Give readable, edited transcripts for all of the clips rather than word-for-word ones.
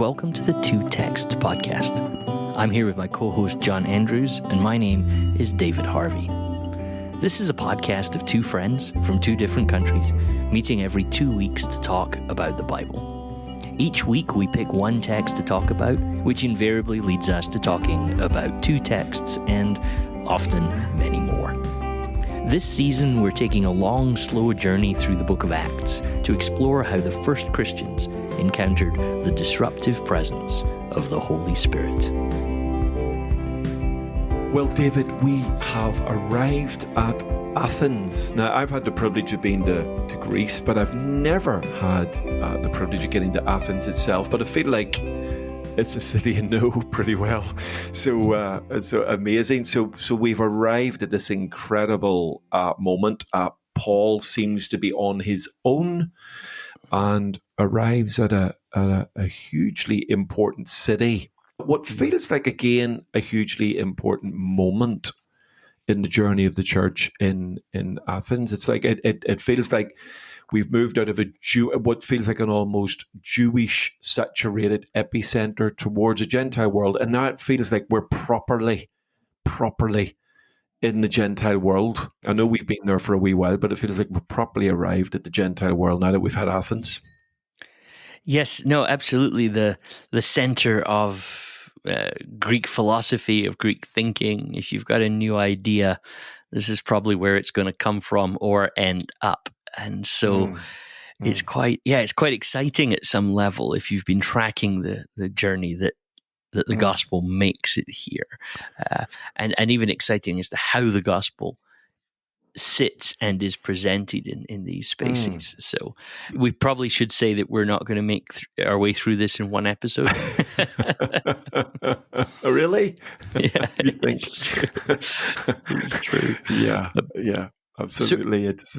welcome to the Two Texts podcast. I'm here with my co-host John Andrews, and my name is David Harvey. This is a podcast of two friends from two different countries, meeting every 2 weeks to talk about the Bible. Each week we pick one text to talk about, which invariably leads us to talking about two texts and often many more. This season we're taking a long, slow journey through the book of Acts to explore how the first Christians encountered the disruptive presence of the Holy Spirit. Well, David, we have arrived at Athens. Now, I've had the privilege of being to Greece, but I've never had the privilege of getting to Athens itself. But I feel like it's a city I know pretty well. So amazing. So we've arrived at this incredible moment. Paul seems to be on his own and arrives at a hugely important city. What feels like, again, a hugely important moment in the journey of the church in Athens. It's like it feels like we've moved out of what feels like an almost Jewish saturated epicenter towards a Gentile world, and now it feels like we're properly in the Gentile world. I know we've been there for a wee while, but it feels like we're properly arrived at the Gentile world now that we've had Athens. Yes, no, absolutely. The center of Greek philosophy, of Greek thinking. If you've got a new idea, this is probably where it's going to come from or end up. And so it's quite exciting at some level if you've been tracking the journey that the gospel makes it here. And even exciting as to how the gospel sits and is presented in these spaces. So we probably should say that we're not going to make our way through this in one episode. Oh, really? Yeah, you think? It's true. Yeah, absolutely. It's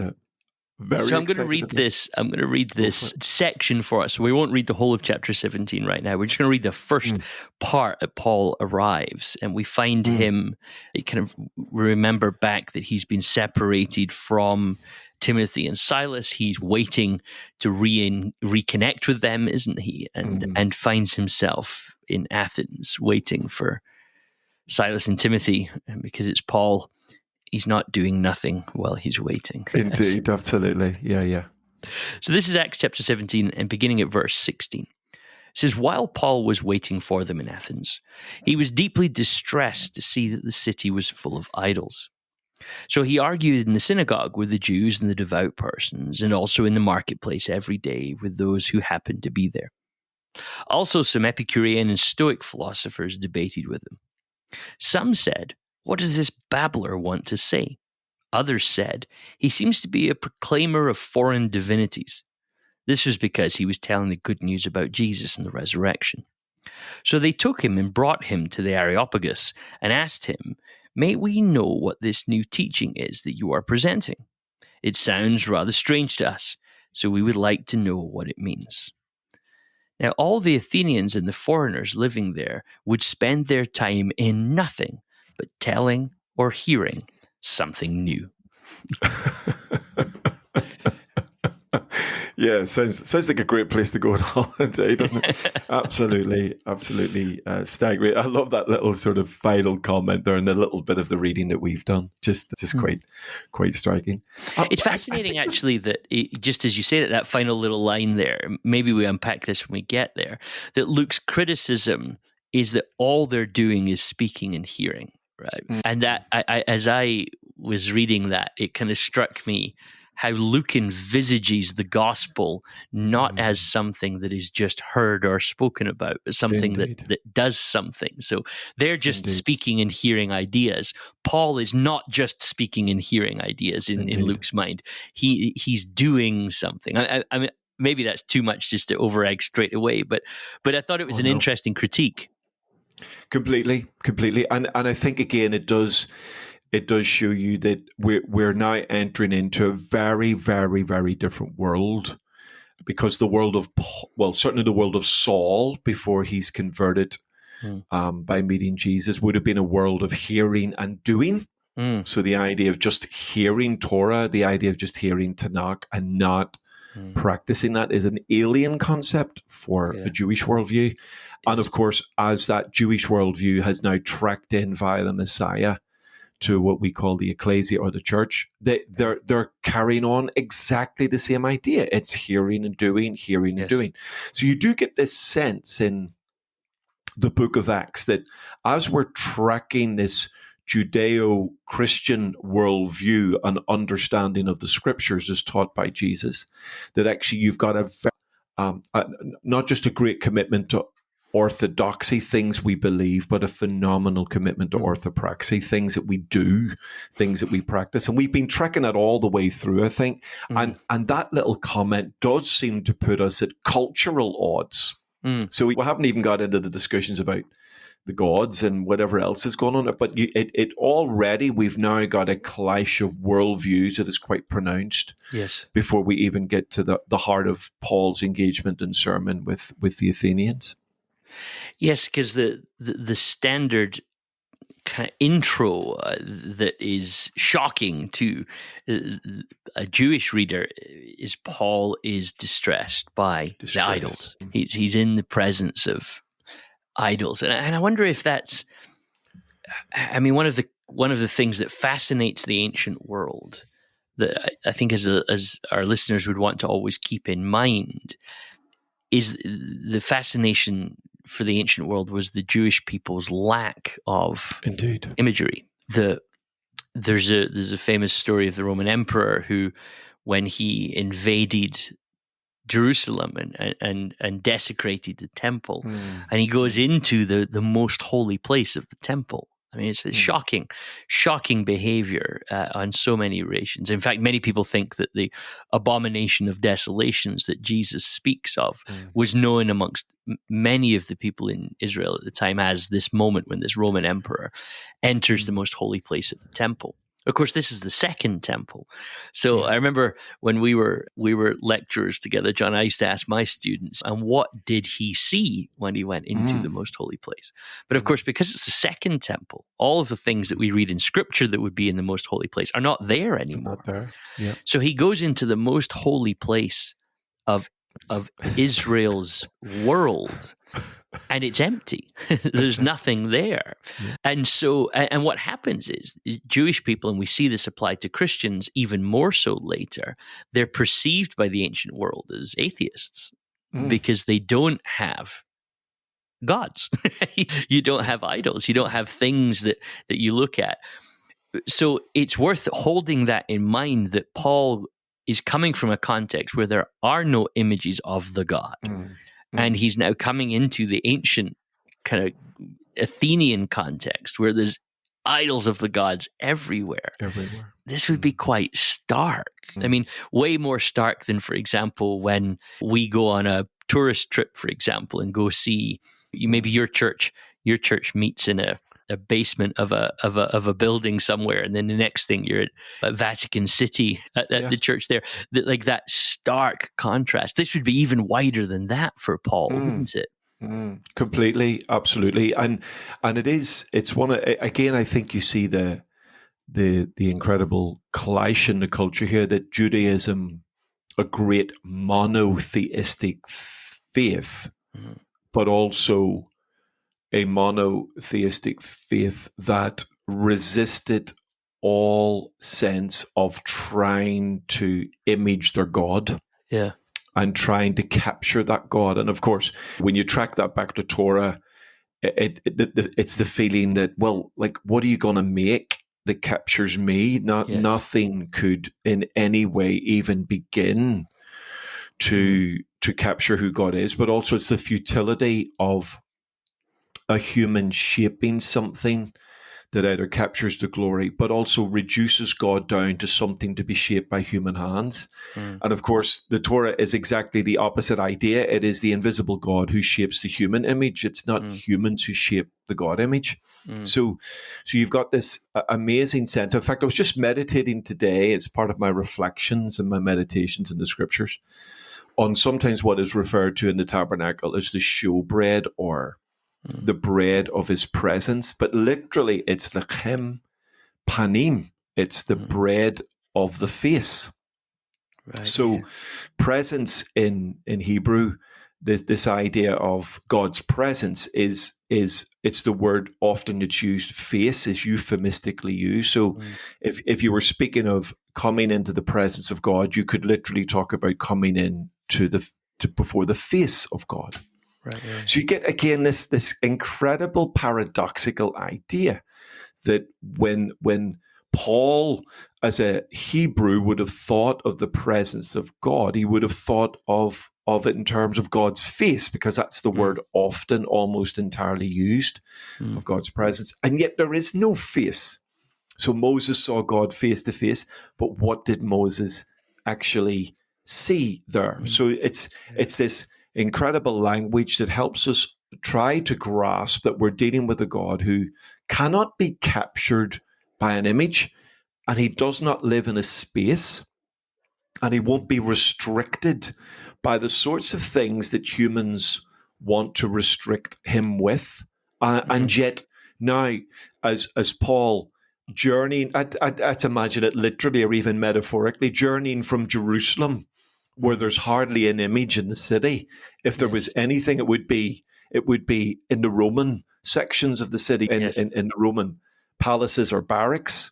very. So I'm going to read this. I'm going to read this section for us. So we won't read the whole of chapter 17 right now. We're just going to read the first part that Paul arrives, and we find him. You kind of remember back that he's been separated from Timothy and Silas. He's waiting to reconnect with them, isn't he? And finds himself in Athens, waiting for Silas and Timothy, and because it's Paul, he's not doing nothing while he's waiting. Indeed, absolutely. Yeah. So this is Acts chapter 17 and beginning at verse 16. It says, while Paul was waiting for them in Athens, he was deeply distressed to see that the city was full of idols. So he argued in the synagogue with the Jews and the devout persons, and also in the marketplace every day with those who happened to be there. Also some Epicurean and Stoic philosophers debated with him. Some said, what does this babbler want to say? Others said, he seems to be a proclaimer of foreign divinities. This was because he was telling the good news about Jesus and the resurrection. So they took him and brought him to the Areopagus and asked him, may we know what this new teaching is that you are presenting? It sounds rather strange to us, so we would like to know what it means. Now all the Athenians and the foreigners living there would spend their time in nothing but telling or hearing something new. Yeah, sounds like a great place to go on holiday, doesn't it? Absolutely staggering. I love that little sort of final comment there and a little bit of the reading that we've done. Just quite striking. It's fascinating, actually, that just as you say that final little line there, maybe we unpack this when we get there, that Luke's criticism is that all they're doing is speaking and hearing, right? And that, as I was reading that, it kind of struck me how Luke envisages the gospel not as something that is just heard or spoken about, but something that does something. So they're just speaking and hearing ideas. Paul is not just speaking and hearing ideas in Luke's mind. He's doing something. I mean, maybe that's too much just to over-egg straight away, but I thought it was an interesting critique. Completely. And I think, again, it does show you that we're now entering into a very, very, very different world, because the world of, certainly the world of Saul before he's converted by meeting Jesus would have been a world of hearing and doing. So the idea of just hearing Torah, the idea of just hearing Tanakh and not practicing that is an alien concept for a Jewish worldview. And of course, as that Jewish worldview has now tracked in via the Messiah to what we call the ecclesia or the church, they're carrying on exactly the same idea. It's hearing and doing, hearing and doing. So you do get this sense in the book of Acts that as we're tracking this Judeo-Christian worldview and understanding of the scriptures as taught by Jesus, that actually you've got not just a great commitment to orthodoxy, things we believe, but a phenomenal commitment to orthopraxy, things that we do, things that we practice. And we've been tracking it all the way through, I think. And that little comment does seem to put us at cultural odds. So we haven't even got into the discussions about the gods and whatever else is going on. But it already, we've now got a clash of worldviews that is quite pronounced. Yes. Before we even get to the heart of Paul's engagement and sermon with the Athenians. Yes, because the standard kind of intro that is shocking to a Jewish reader is Paul is distressed by the idols. He's in the presence of idols, and I wonder if that's. I mean, one of the things that fascinates the ancient world that I think as our listeners would want to always keep in mind is the fascination for the ancient world was the Jewish people's lack of imagery. There's a famous story of the Roman emperor who, when he invaded Jerusalem and desecrated the temple, and he goes into the most holy place of the temple. I mean, it's a shocking behavior on so many rations. In fact, many people think that the abomination of desolations that Jesus speaks of was known amongst many of the people in Israel at the time as this moment when this Roman emperor enters the most holy place of the temple. Of course, this is the second temple. So I remember when we were lecturers together, John, I used to ask my students, and what did he see when he went into the most holy place? But of course, because it's the second temple, all of the things that we read in Scripture that would be in the most holy place are not there anymore. Not there. Yeah. So he goes into the most holy place of Israel's world, and it's empty. There's nothing there. Yeah. And so, and what happens is Jewish people, and we see this applied to Christians even more so later, they're perceived by the ancient world as atheists because they don't have gods. You don't have idols. You don't have things that you look at. So it's worth holding that in mind that Paul is coming from a context where there are no images of the God. And he's now coming into the ancient kind of Athenian context where there's idols of the gods everywhere. This would be quite stark. I mean, way more stark than, for example, when we go on a tourist trip, for example, and go see maybe your church meets in a basement of a building somewhere, and then the next thing you're at Vatican City at the church there. Like that stark contrast. This would be even wider than that for Paul, wouldn't it? Completely, absolutely, and it's one of, again, I think you see the incredible clash in the culture here that Judaism, a great monotheistic faith, but also a monotheistic faith that resisted all sense of trying to image their God. Yeah. And trying to capture that God. And of course, when you track that back to Torah, it's the feeling that, well, like, what are you going to make that captures me? Nothing could in any way even begin to capture who God is. But also it's the futility of a human shaping something that either captures the glory, but also reduces God down to something to be shaped by human hands. And of course, the Torah is exactly the opposite idea. It is the invisible God who shapes the human image. It's not humans who shape the God image. So you've got this amazing sense. In fact, I was just meditating today as part of my reflections and my meditations in the scriptures on sometimes what is referred to in the tabernacle as the showbread or the bread of his presence, but literally it's lechem panim. It's the bread of the face. Right, so presence in Hebrew, this idea of God's presence is it's the word often that's used. Face is euphemistically used. So if you were speaking of coming into the presence of God, you could literally talk about coming in to before the face of God. Right, right. So you get again this incredible paradoxical idea that when Paul, as a Hebrew, would have thought of the presence of God, he would have thought of it in terms of God's face, because that's the word often, almost entirely used, of God's presence. And yet there is no face. So Moses saw God face to face, but what did Moses actually see there? So it's this incredible language that helps us try to grasp that we're dealing with a God who cannot be captured by an image, and he does not live in a space, and he won't be restricted by the sorts of things that humans want to restrict him with. And yet now, as Paul journeying, I'd imagine it literally or even metaphorically, journeying from Jerusalem, where there's hardly an image in the city. If there was anything, it would be in the Roman sections of the city, in the Roman palaces or barracks.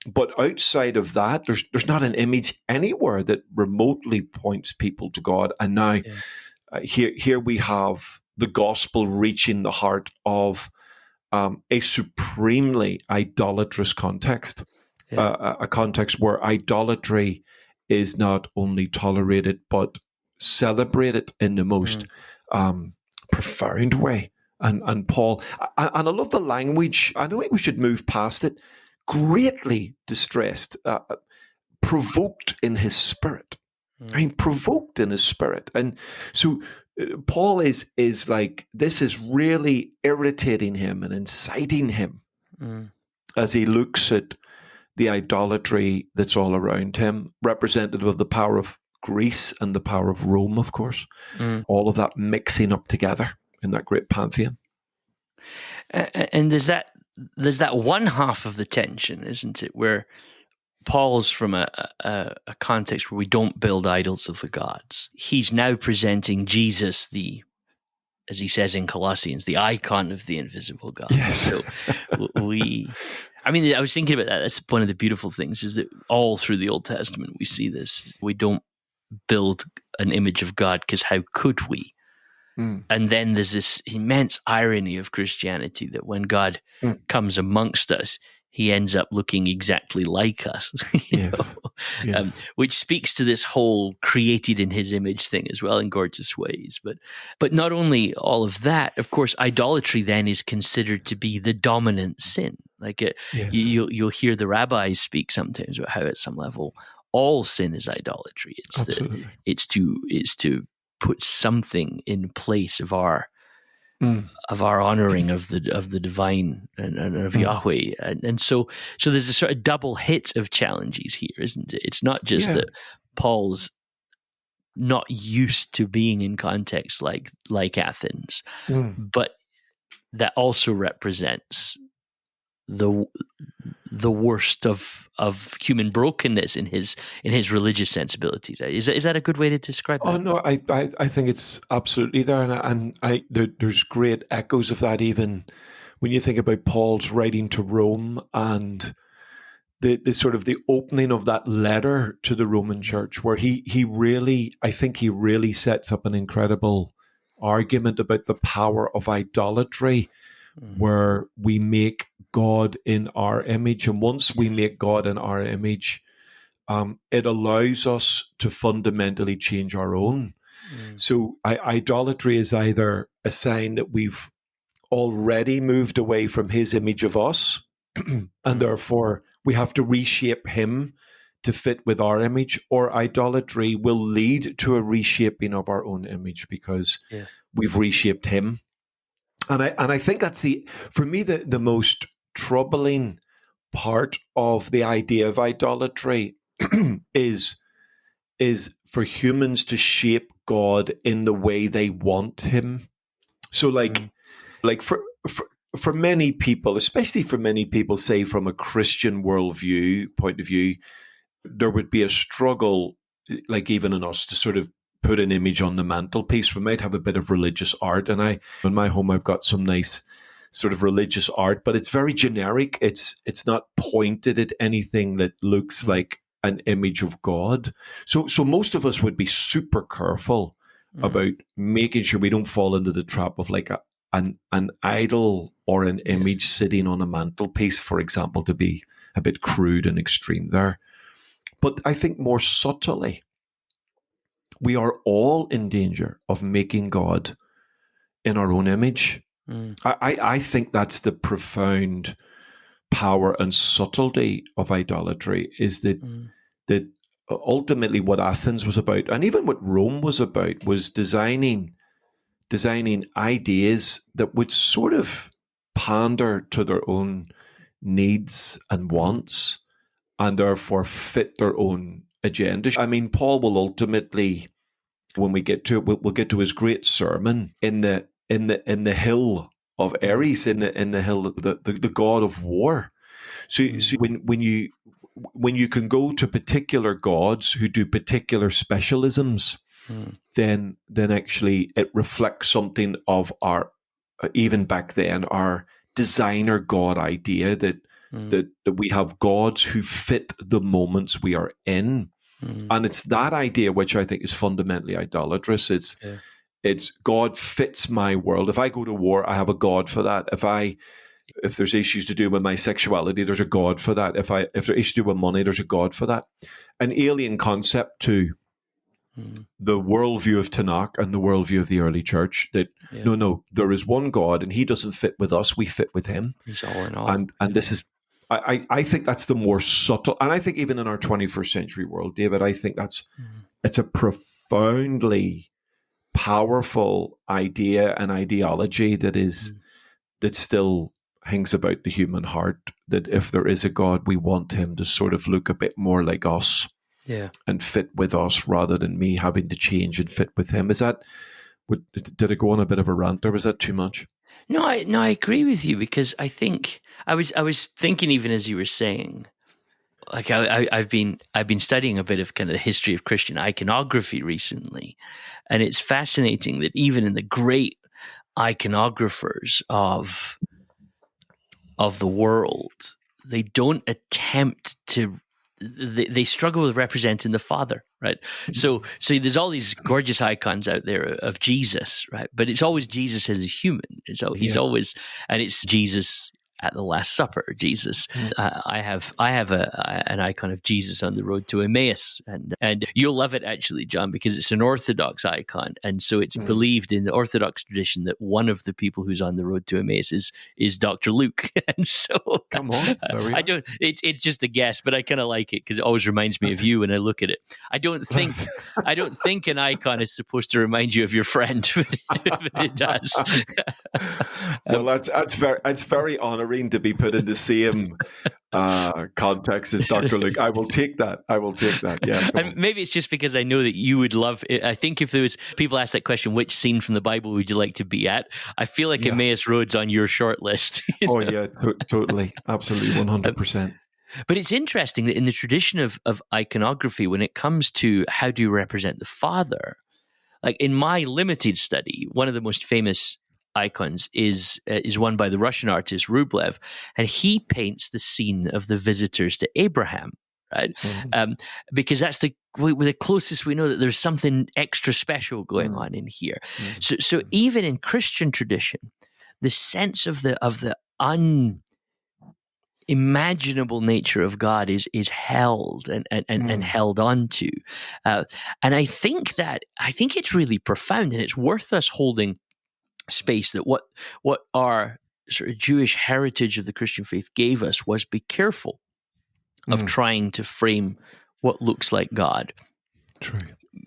But outside of that, there's not an image anywhere that remotely points people to God. And now here we have the gospel reaching the heart of a supremely idolatrous context, a context where idolatry is not only tolerated but celebrated in the most profound way. And Paul, and I love the language. I don't think we should move past it. Greatly distressed, provoked in his spirit. I mean, provoked in his spirit. And so Paul is like, this is really irritating him and inciting him as he looks at the idolatry that's all around him, representative of the power of Greece and the power of Rome, of course. All of that mixing up together in that great pantheon. And there's that one half of the tension, isn't it, where Paul's from a context where we don't build idols of the gods. He's now presenting Jesus, as he says in Colossians, the icon of the invisible God. Yes. So I was thinking about that. That's one of the beautiful things, is that all through the Old Testament we see this. We don't build an image of God because how could we? And then there's this immense irony of Christianity that when God comes amongst us, he ends up looking exactly like us, which speaks to this whole created in his image thing as well in gorgeous ways. But not only all of that, of course, idolatry then is considered to be the dominant sin. Like you'll hear the rabbis speak sometimes about how at some level all sin is idolatry. It's to put something in place of our honoring of the divine and of Yahweh, and so there's a sort of double hit of challenges here, isn't it? It's not just that Paul's not used to being in contexts like Athens, but that also represents the worst of human brokenness in his religious sensibilities. Is that a good way to describe that? Oh no, I think it's absolutely there, and there's great echoes of that even when you think about Paul's writing to Rome and the sort of the opening of that letter to the Roman Church, where he really sets up an incredible argument about the power of idolatry, where we make God in our image. And once we make God in our image, it allows us to fundamentally change our own. So idolatry is either a sign that we've already moved away from his image of us, and therefore we have to reshape him to fit with our image, or idolatry will lead to a reshaping of our own image because we've reshaped him. And I think that's for me the most troubling part of the idea of idolatry is for humans to shape God in the way they want him. So like for many people, especially for many people, say from a Christian worldview point of view, there would be a struggle like even in us, to sort of put an image on the mantelpiece. We might have a bit of religious art, and in my home I've got some nice sort of religious art, but it's very generic. It's not pointed at anything that looks like an image of God. So most of us would be super careful about making sure we don't fall into the trap of like an idol or an image sitting on a mantelpiece, for example, to be a bit crude and extreme there. But I think more subtly, we are all in danger of making God in our own image. I think that's the profound power and subtlety of idolatry, is that ultimately what Athens was about, and even what Rome was about, was designing ideas that would sort of pander to their own needs and wants, and therefore fit their own agenda. I mean, Paul will ultimately, when we get to it, we'll get to his great sermon in the hill of Ares, in the hill, the god of war. So when you can go to particular gods who do particular specialisms, then actually it reflects something of our, even back then, our designer God idea that we have gods who fit the moments we are in. And it's that idea which I think is fundamentally idolatrous. It's God fits my world. If I go to war, I have a God for that. If there's issues to do with my sexuality, there's a God for that. If there's issues to do with money, there's a God for that. An alien concept to the worldview of Tanakh and the worldview of the early church, that no, there is one God and he doesn't fit with us, we fit with him. He's all in all. And this is, I think that's the more subtle, and I think even in our 21st century world, David, I think it's a profoundly powerful idea and ideology that still hangs about the human heart, that if there is a God, we want him to sort of look a bit more like us and fit with us, rather than me having to change and fit with him. Did I go on a bit of a rant, or was that too much? No, I agree with you, because I think I was thinking, even as you were saying, like I've been studying a bit of kind of the history of Christian iconography recently, and it's fascinating that even in the great iconographers of the world, they don't attempt to. They struggle with representing the Father, right? So there's all these gorgeous icons out there of Jesus, right? But it's always Jesus as a human. He's always, and it's Jesus at the Last Supper. Jesus, I have an icon of Jesus on the road to Emmaus, and you'll love it actually, John, because it's an Orthodox icon, and so it's believed in the Orthodox tradition that one of the people who's on the road to Emmaus is Dr. Luke, and so come on, I don't. It's just a guess, but I kind of like it because it always reminds me of you when I look at it. I don't think an icon is supposed to remind you of your friend, but it does. Well, that's very honoring to be put in the same context as Dr. Luke. I will take that. Yeah. And maybe it's just because I know that you would love it. I think if there was people ask that question, which scene from the Bible would you like to be at? I feel like Emmaus Road's on your short list. Oh yeah, totally, absolutely, 100%. But it's interesting that in the tradition of iconography, when it comes to how do you represent the Father, like in my limited study, one of the most famous icons is one by the Russian artist Rublev, and he paints the scene of the visitors to Abraham, right? Because that's the closest we know that there's something extra special going on in here. So even in Christian tradition, the sense of the unimaginable nature of God is held and held on to, and I think it's really profound, and it's worth us holding space that what our sort of Jewish heritage of the Christian faith gave us was be careful of trying to frame what looks like God. True.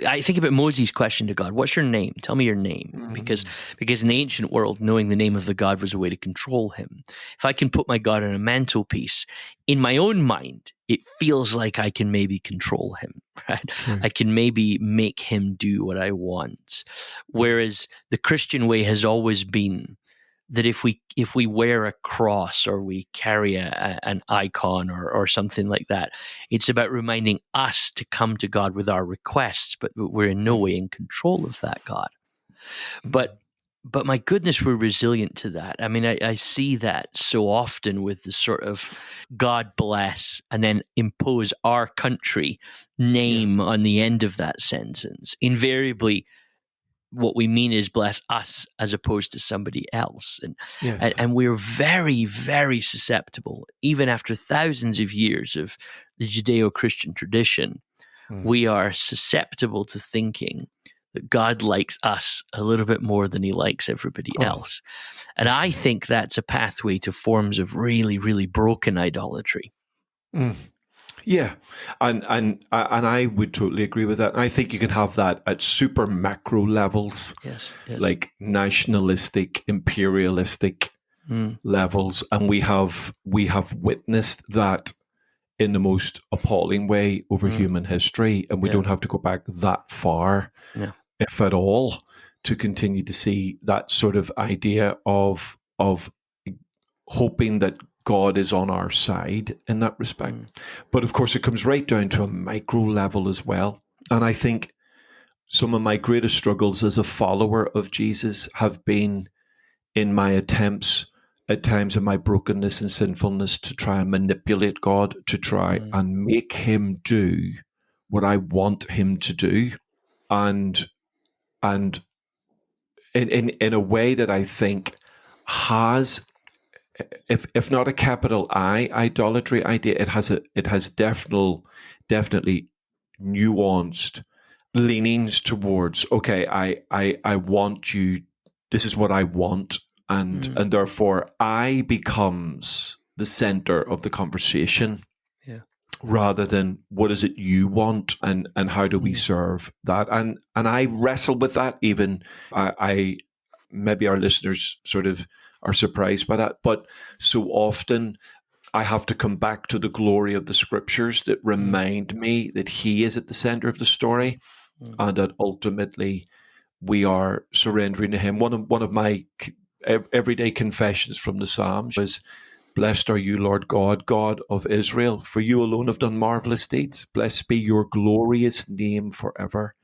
I think about Moses' question to God, what's your name? Tell me your name. Because in the ancient world, knowing the name of the God was a way to control him. If I can put my God on a mantelpiece, in my own mind, it feels like I can maybe control him, right? I can maybe make him do what I want. Whereas the Christian way has always been that if we wear a cross or we carry an icon or something like that, it's about reminding us to come to God with our requests, but we're in no way in control of that God. But my goodness, we're resilient to that. I mean, I see that so often with the sort of God bless and then impose our country name on the end of that sentence. Invariably, what we mean is bless us as opposed to somebody else. And we're very, very susceptible, even after thousands of years of the Judeo-Christian tradition, we are susceptible to thinking that God likes us a little bit more than he likes everybody else. And I think that's a pathway to forms of really, really broken idolatry. Yeah, and I would totally agree with that. And I think you can have that at super macro levels, yes. like nationalistic, imperialistic levels, and we have witnessed that in the most appalling way over human history, and we don't have to go back that far, if at all, to continue to see that sort of idea of hoping that God is on our side in that respect. But of course, it comes right down to a micro level as well. And I think some of my greatest struggles as a follower of Jesus have been in my attempts at times in my brokenness and sinfulness to try and manipulate God, to try and make him do what I want him to do. And in a way that I think has, if not a capital I idolatry idea, it has definitely nuanced leanings towards, okay, I want you, this is what I want, and therefore I becomes the center of the conversation, rather than what is it you want, and how do we serve that, and I wrestle with that. Even I maybe our listeners sort of are surprised by that, but so often I have to come back to the glory of the scriptures that remind me that he is at the center of the story, and that ultimately we are surrendering to him. One of my everyday confessions from the Psalms is, "Blessed are you, Lord God, God of Israel, for you alone have done marvelous deeds. Blessed be your glorious name forever.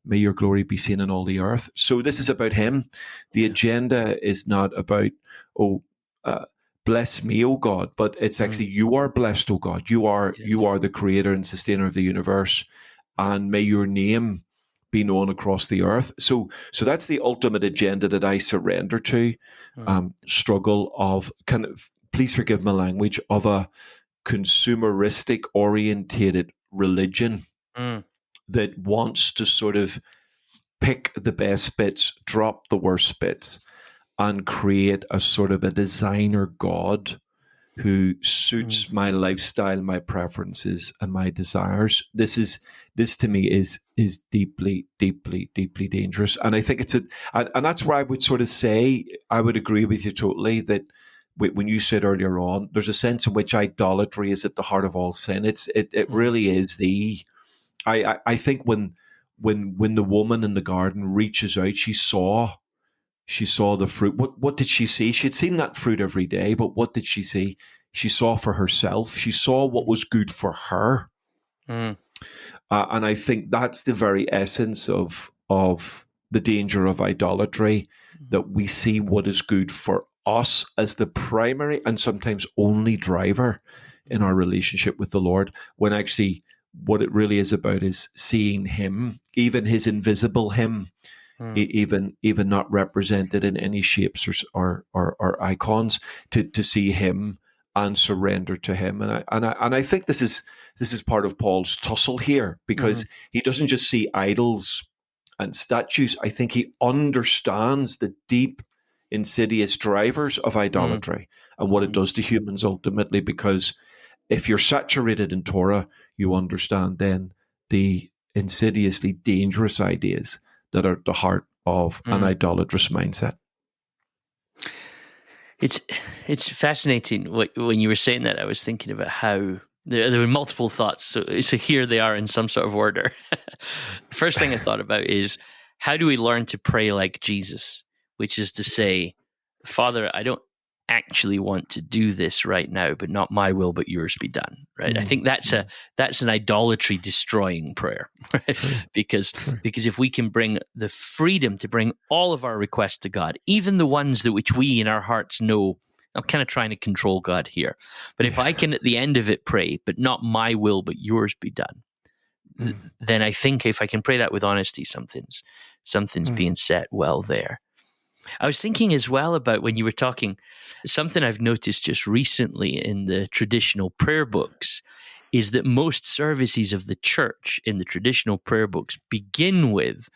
May your glory be seen in all the earth." So this is about him. The agenda is not about, bless me, O God, but it's actually, you are blessed, O God. You are the creator and sustainer of the universe, and may your name be known across the earth. So that's the ultimate agenda that I surrender to. Struggle of kind of, please forgive my language, of a consumeristic orientated religion that wants to sort of pick the best bits, drop the worst bits, and create a sort of a designer God who suits my lifestyle, my preferences, and my desires. This to me is deeply, deeply, deeply dangerous. And I think and that's where I would sort of say, I would agree with you totally that when you said earlier on, there's a sense in which idolatry is at the heart of all sin. It really is I think when the woman in the garden reaches out, she saw the fruit. What did she see? She had seen that fruit every day, but what did she see? She saw for herself. She saw what was good for her. And I think that's the very essence of the danger of idolatry, that we see what is good for us as the primary and sometimes only driver in our relationship with the Lord, when actually what it really is about is seeing him, even his invisible him, even not represented in any shapes or icons, to see him and surrender to him. And I think this is part of Paul's tussle here, because he doesn't just see idols and statues. I think he understands the deep, insidious drivers of idolatry and what it does to humans ultimately, because if you're saturated in Torah, you understand then the insidiously dangerous ideas that are at the heart of an idolatrous mindset. It's fascinating. When you were saying that, I was thinking about how there were multiple thoughts. So here they are in some sort of order. The first thing I thought about is, how do we learn to pray like Jesus? Which is to say, Father, I don't actually want to do this right now, but not my will, but yours be done. Right? I think that's an idolatry destroying prayer, right? Because if we can bring the freedom to bring all of our requests to God, even the ones that which we in our hearts know, I'm kind of trying to control God here. But if I can at the end of it pray, but not my will, but yours be done, then I think if I can pray that with honesty, something's being set well there. I was thinking as well about when you were talking, something I've noticed just recently in the traditional prayer books is that most services of the church in the traditional prayer books begin with,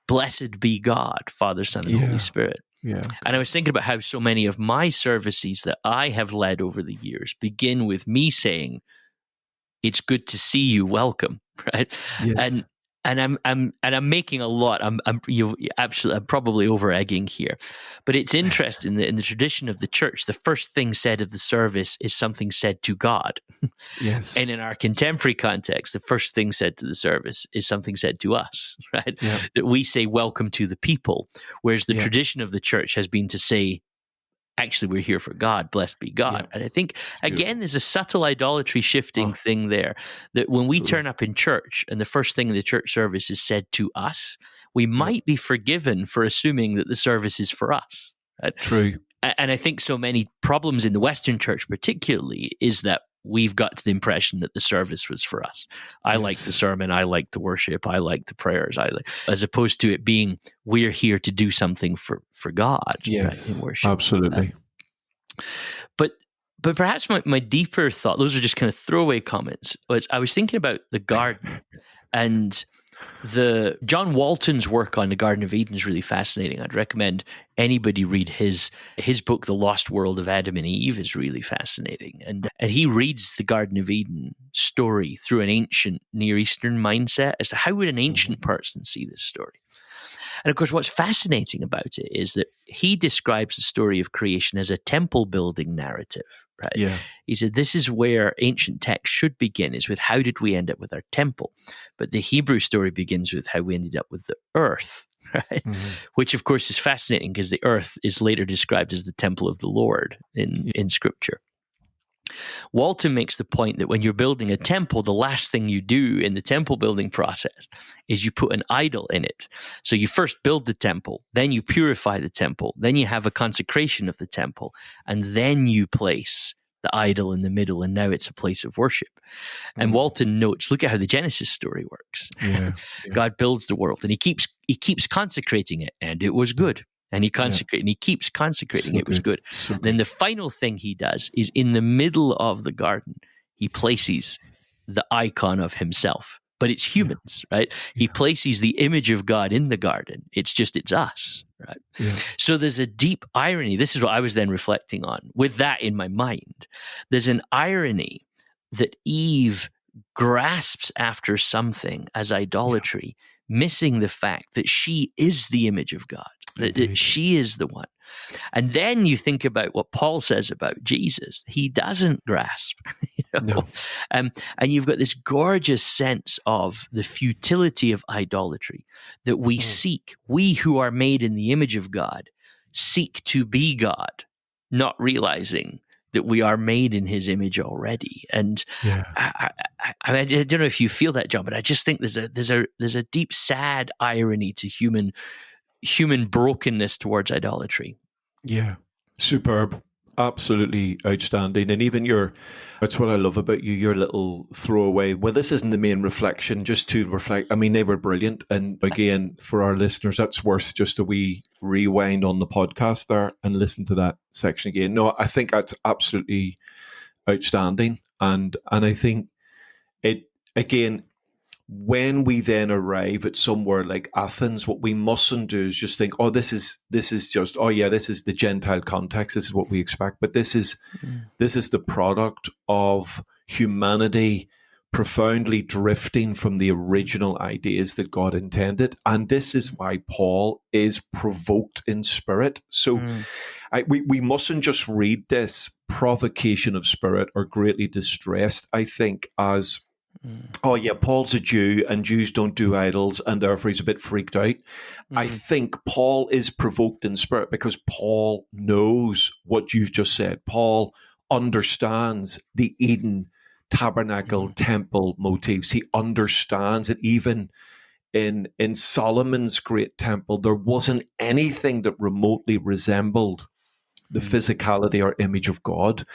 "Blessed be God, Father, Son, and Holy Spirit." Yeah. And I was thinking about how so many of my services that I have led over the years begin with me saying, "It's good to see you, welcome," right? Yes. And I'm making a lot. I'm probably over egging here, but it's interesting that in the tradition of the church, the first thing said of the service is something said to God. Yes. And in our contemporary context, the first thing said to the service is something said to us, right? Yeah. That we say welcome to the people, whereas the tradition of the church has been to say, actually, we're here for God, blessed be God. And I think, again, there's a subtle idolatry shifting thing there, that when we turn up in church and the first thing in the church service is said to us, we might be forgiven for assuming that the service is for us. Right? True. And I think so many problems in the Western church particularly is that we've got the impression that the service was for us. I like the sermon, I like the worship, I like the prayers, as opposed to it being, we're here to do something for God, right, in worship. Absolutely. But perhaps my deeper thought, those are just kind of throwaway comments, was I was thinking about the garden, and the John Walton's work on the Garden of Eden is really fascinating. I'd recommend anybody read his book, The Lost World of Adam and Eve, is really fascinating. And he reads the Garden of Eden story through an ancient Near Eastern mindset as to how would an ancient person see this story. And of course, what's fascinating about it is that he describes the story of creation as a temple building narrative, right? Yeah. He said, this is where ancient texts should begin, is with how did we end up with our temple? But the Hebrew story begins with how we ended up with the earth, right? Which of course is fascinating because the earth is later described as the temple of the Lord in Scripture. Walton makes the point that when you're building a temple, the last thing you do in the temple building process is you put an idol in it. So you first build the temple, then you purify the temple, then you have a consecration of the temple, and then you place the idol in the middle, and now it's a place of worship. And Walton notes, look at how the Genesis story works. God builds the world, and he keeps consecrating it, and it was good. And he consecrated, and he keeps consecrating. It was good. Then the final thing he does is in the middle of the garden, he places the icon of himself. But it's humans, right? He places the image of God in the garden. It's us, right? So there's a deep irony. This is what I was then reflecting on. With that in my mind, there's an irony that Eve grasps after something as idolatry, missing the fact that she is the image of God. That she is the one. And then you think about what Paul says about Jesus. He doesn't grasp. And you've got this gorgeous sense of the futility of idolatry, that we seek, we who are made in the image of God, seek to be God, not realizing that we are made in his image already. And I don't know if you feel that, John, but I just think there's a deep, sad irony to human brokenness towards idolatry. Yeah. Superb. Absolutely outstanding. And even that's what I love about you, your little throwaway. Well, this isn't the main reflection, just to reflect. I mean, they were brilliant. And again, for our listeners, that's worth just a wee rewind on the podcast there and listen to that section again. No, I think that's absolutely outstanding. And I think it, again, when we then arrive at somewhere like Athens, what we mustn't do is just think, oh, this is just, oh yeah, this is the Gentile context. This is what we expect. But this is the product of humanity profoundly drifting from the original ideas that God intended. And this is why Paul is provoked in spirit. So we mustn't just read this provocation of spirit or greatly distressed, I think, as oh yeah, Paul's a Jew and Jews don't do idols and therefore he's a bit freaked out. I think Paul is provoked in spirit because Paul knows what you've just said. Paul understands the Eden tabernacle temple motifs. He understands it. Even in Solomon's great temple, there wasn't anything that remotely resembled the physicality or image of God,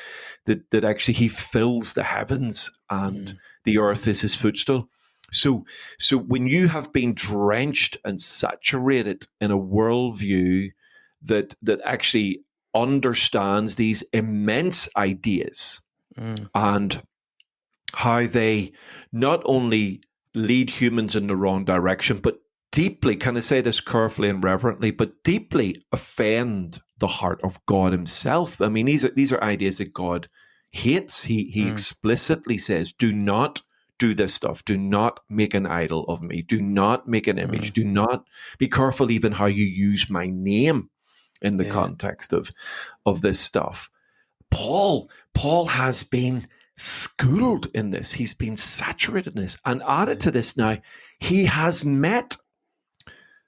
that actually he fills the heavens and the earth is his footstool. So when you have been drenched and saturated in a worldview that actually understands these immense ideas and how they not only lead humans in the wrong direction, but deeply, can I say this carefully and reverently, but deeply offend the heart of God himself. I mean, these are ideas that God hates. He explicitly says, do not do this stuff. Do not make an idol of me. Do not make an image. Do not be careful even how you use my name in the context of this stuff. Paul has been schooled in this. He's been saturated in this. And added to this now, he has met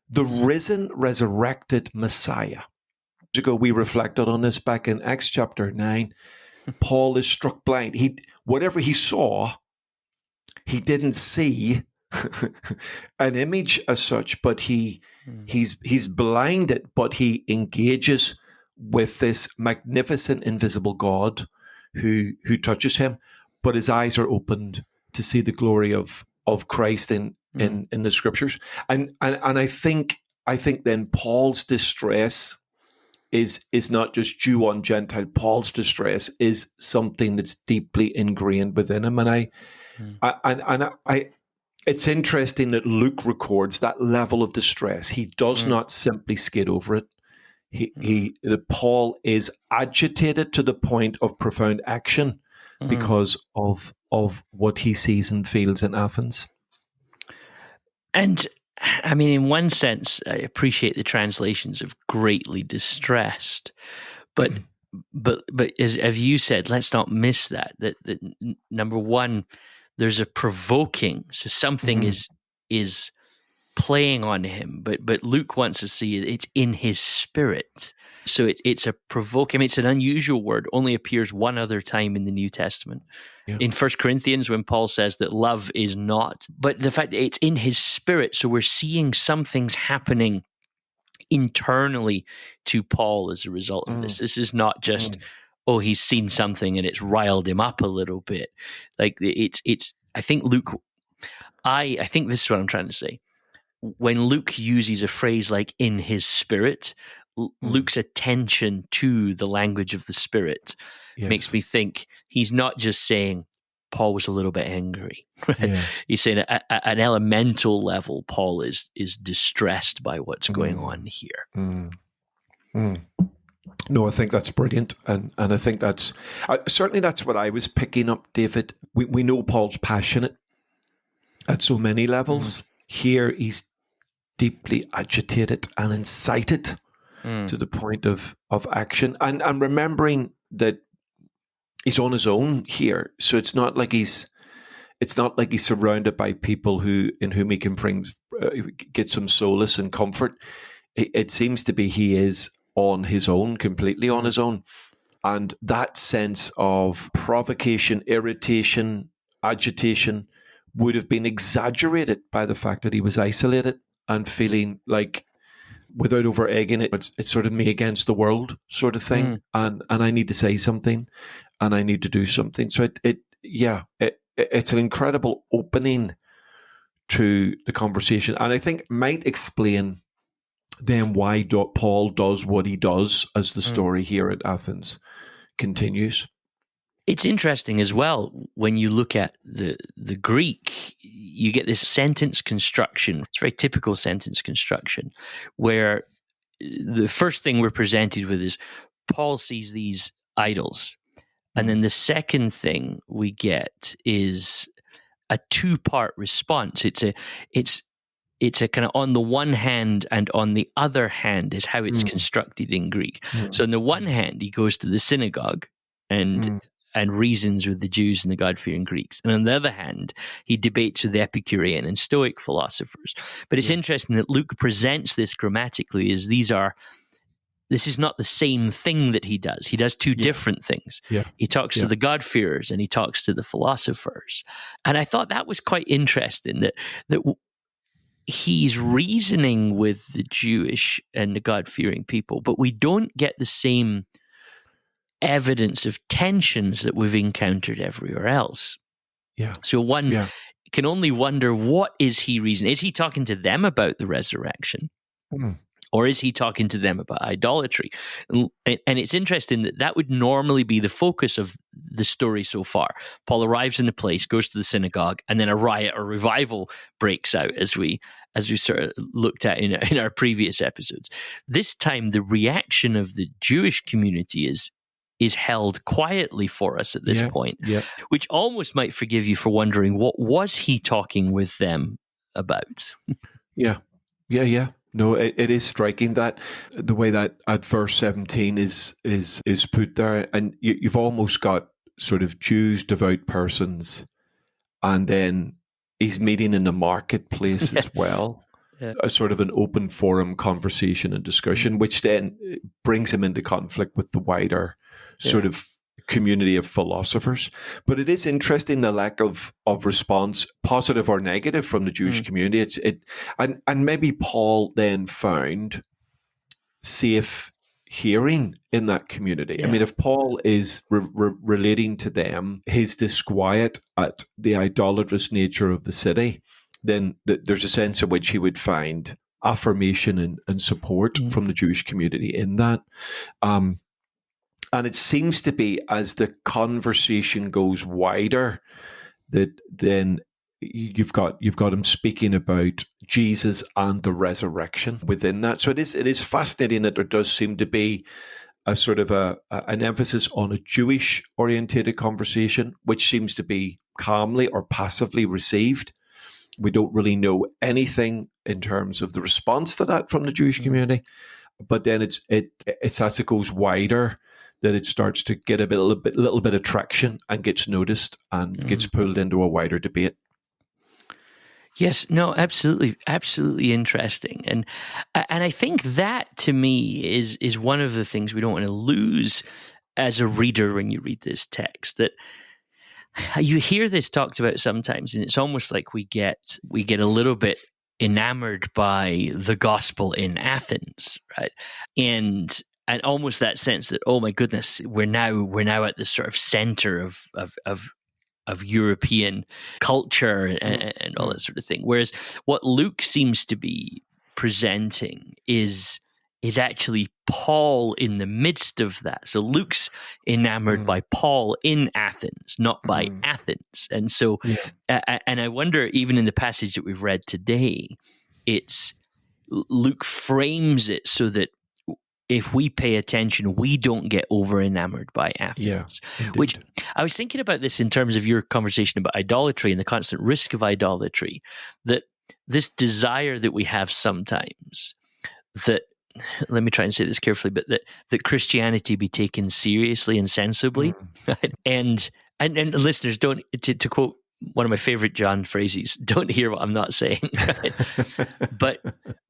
the risen, resurrected Messiah. Ago, we reflected on this back in Acts chapter 9. Paul is struck blind. Whatever he saw, he didn't see an image as such, but he's blinded, but he engages with this magnificent invisible God who touches him, but his eyes are opened to see the glory of Christ in the scriptures. And I think then Paul's distress is not just Jew on Gentile. Paul's distress is something that's deeply ingrained within him. And I it's interesting that Luke records that level of distress. He does not simply skid over it. Paul is agitated to the point of profound action because of what he sees and feels in Athens. And I mean, in one sense, I appreciate the translations of greatly distressed, but as you said, let's not miss that number one, there's a provoking, so something is playing on him, but Luke wants to see it's in his spirit. So it's a provoking. I mean, it's an unusual word, only appears one other time in the New Testament. Yeah. In 1 Corinthians, when Paul says that love is not, but the fact that it's in his spirit, so we're seeing something's happening internally to Paul as a result of this. This is not just, he's seen something and it's riled him up a little bit. Like it's I think Luke, I think this is what I'm trying to say. When Luke uses a phrase like in his spirit, Luke's attention to the language of the spirit makes me think he's not just saying Paul was a little bit angry. Right? Yeah. He's saying at an elemental level, Paul is distressed by what's going on here. No, I think that's brilliant. And I think that's certainly that's what I was picking up, David. We know Paul's passionate at so many levels. Here he's deeply agitated and incited to the point of action. And remembering that he's on his own here. So it's not like he's surrounded by people in whom he can get some solace and comfort. It seems to be he is on his own, completely on his own. And that sense of provocation, irritation, agitation would have been exaggerated by the fact that he was isolated and feeling like, without over egging it, it's sort of me against the world sort of thing. And I need to say something and I need to do something. So it's an incredible opening to the conversation. And I think might explain then why Paul does what he does as the story here at Athens continues. It's interesting as well, when you look at the Greek, you get this sentence construction. It's very typical sentence construction, where the first thing we're presented with is Paul sees these idols. And then the second thing we get is a two-part response. It's a kind of on the one hand and on the other hand is how it's constructed in Greek. So on the one hand, he goes to the synagogue and and reasons with the Jews and the God-fearing Greeks. And on the other hand, he debates with the Epicurean and Stoic philosophers. But it's interesting that Luke presents this grammatically as this is not the same thing that he does. He does two different things. Yeah. He talks to the God-fearers and he talks to the philosophers. And I thought that was quite interesting, that he's reasoning with the Jewish and the God-fearing people, but we don't get the same evidence of tensions that we've encountered everywhere else. Yeah. So one can only wonder, what is he reasoning? Is he talking to them about the resurrection? Or is he talking to them about idolatry? And it's interesting that would normally be the focus of the story so far. Paul arrives in the place, goes to the synagogue, and then a riot or revival breaks out, as we sort of looked at in our previous episodes. This time, the reaction of the Jewish community is held quietly for us at this point, which almost might forgive you for wondering, what was he talking with them about? Yeah. No, it is striking that the way that at verse 17 is put there, and you've almost got sort of Jews, devout persons, and then he's meeting in the marketplace as well. A sort of an open forum conversation and discussion, which then brings him into conflict with the wider sort of community of philosophers. But it is interesting, the lack of response, positive or negative, from the Jewish community. And maybe Paul then found safe hearing in that community. I mean, if Paul is relating to them his disquiet at the idolatrous nature of the city, then there's a sense in which he would find affirmation and support from the Jewish community in that. And it seems to be, as the conversation goes wider, that then you've got him speaking about Jesus and the resurrection within that. So it is fascinating that there does seem to be a sort of an emphasis on a Jewish orientated conversation, which seems to be calmly or passively received. We don't really know anything in terms of the response to that from the Jewish community, but then it's as it goes wider that it starts to get a little bit of traction and gets noticed and gets pulled into a wider debate. Yes, no, absolutely interesting, and I think that, to me, is one of the things we don't want to lose as a reader when you read this text. That you hear this talked about sometimes, and it's almost like we get a little bit enamored by the gospel in Athens, right? And almost that sense that, oh my goodness, we're now at the sort of center of European culture and all that sort of thing. Whereas what Luke seems to be presenting is actually Paul in the midst of that. So Luke's enamored by Paul in Athens, not by Athens. And so, and I wonder, even in the passage that we've read today, Luke frames it so that if we pay attention, we don't get over enamored by Athens. Which I was thinking about this in terms of your conversation about idolatry and the constant risk of idolatry, that this desire that we have sometimes, that, let me try and say this carefully, but that Christianity be taken seriously and sensibly. Right? And listeners, don't, to quote one of my favorite John phrases, don't hear what I'm not saying. Right?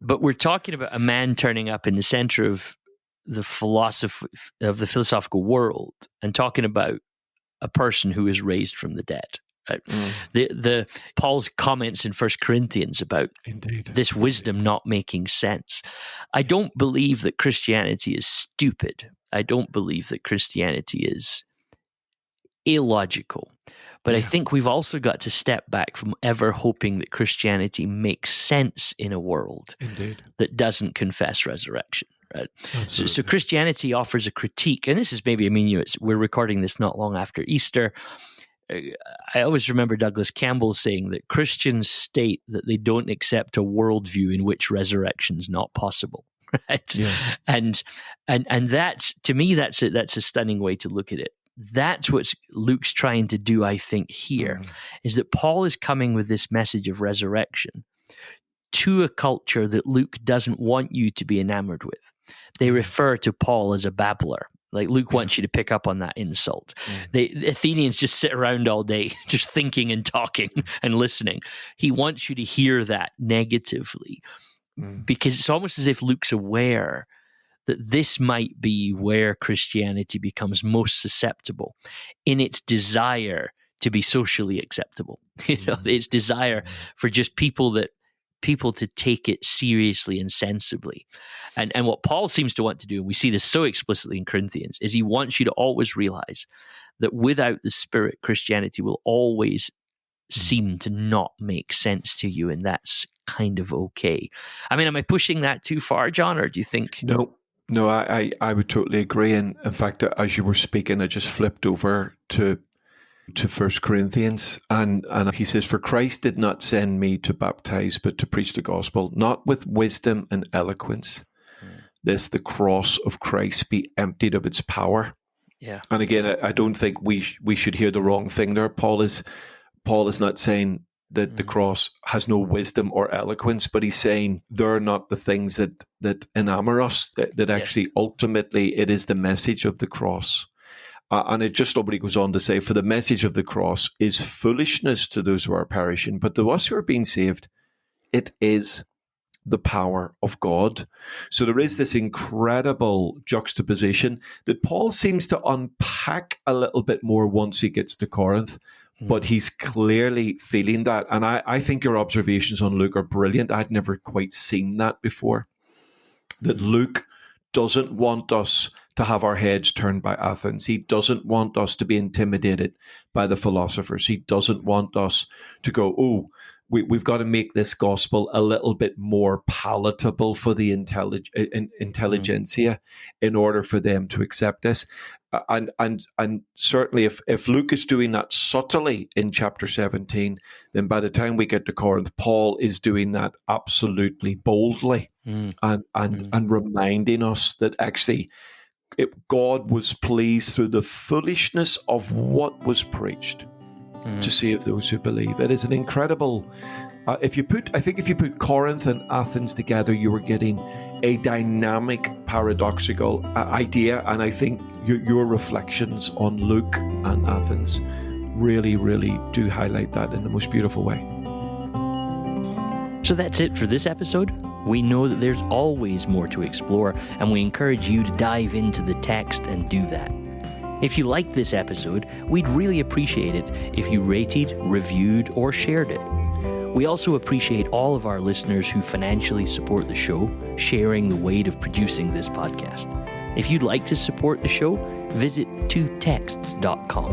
but we're talking about a man turning up in the center of the philosophical world and talking about a person who is raised from the dead. Right? The Paul's comments in 1 Corinthians about this wisdom not making sense. I don't believe that Christianity is stupid. I don't believe that Christianity is illogical. But I think we've also got to step back from ever hoping that Christianity makes sense in a world that doesn't confess resurrection. Right? So Christianity offers a critique, and this is maybe, we're recording this not long after Easter. I always remember Douglas Campbell saying that Christians state that they don't accept a worldview in which resurrection is not possible. Right? Yeah. And that's, to me, that's a stunning way to look at it. That's what Luke's trying to do, I think, here, is that Paul is coming with this message of resurrection to a culture that Luke doesn't want you to be enamored with. They refer to Paul as a babbler. Like Luke wants you to pick up on that insult. The Athenians just sit around all day, just thinking and talking and listening. He wants you to hear that negatively, because it's almost as if Luke's aware that this might be where Christianity becomes most susceptible in its desire to be socially acceptable. Its desire for just people to take it seriously and sensibly. And what Paul seems to want to do, and we see this so explicitly in Corinthians, is he wants you to always realize that without the Spirit, Christianity will always seem to not make sense to you, and that's kind of okay. I mean, am I pushing that too far, John, or do you think... No, I would totally agree. And in fact, as you were speaking, I just flipped over to 1 Corinthians, and he says, "For Christ did not send me to baptize, but to preach the gospel, not with wisdom and eloquence, lest the cross of Christ be emptied of its power." Yeah. And again, I don't think we should hear the wrong thing there. Paul is not saying that the cross has no wisdom or eloquence, but he's saying they're not the things that enamor us, that actually ultimately it is the message of the cross. And it just nobody goes on to say, "For the message of the cross is foolishness to those who are perishing, but to us who are being saved, it is the power of God." So there is this incredible juxtaposition that Paul seems to unpack a little bit more once he gets to Corinth, but he's clearly feeling that. And I think your observations on Luke are brilliant. I'd never quite seen that before, that Luke doesn't want us to have our heads turned by Athens. He doesn't want us to be intimidated by the philosophers. He doesn't want us to go, "Oh, we've got to make this gospel a little bit more palatable for the intelligentsia in order for them to accept this." And certainly if Luke is doing that subtly in chapter 17, then by the time we get to Corinth, Paul is doing that absolutely boldly and reminding us that actually God was pleased through the foolishness of what was preached to save those who believe. It is an incredible... if you put Corinth and Athens together, you were getting a dynamic, paradoxical idea. And I think your reflections on Luke and Athens really, really do highlight that in the most beautiful way. So that's it for this episode. We know that there's always more to explore, and we encourage you to dive into the text and do that. If you liked this episode, we'd really appreciate it if you rated, reviewed, or shared it. We also appreciate all of our listeners who financially support the show, sharing the weight of producing this podcast. If you'd like to support the show, visit twotexts.com.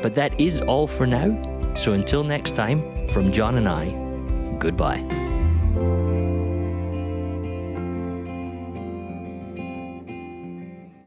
But that is all for now. So until next time, from John and I, goodbye.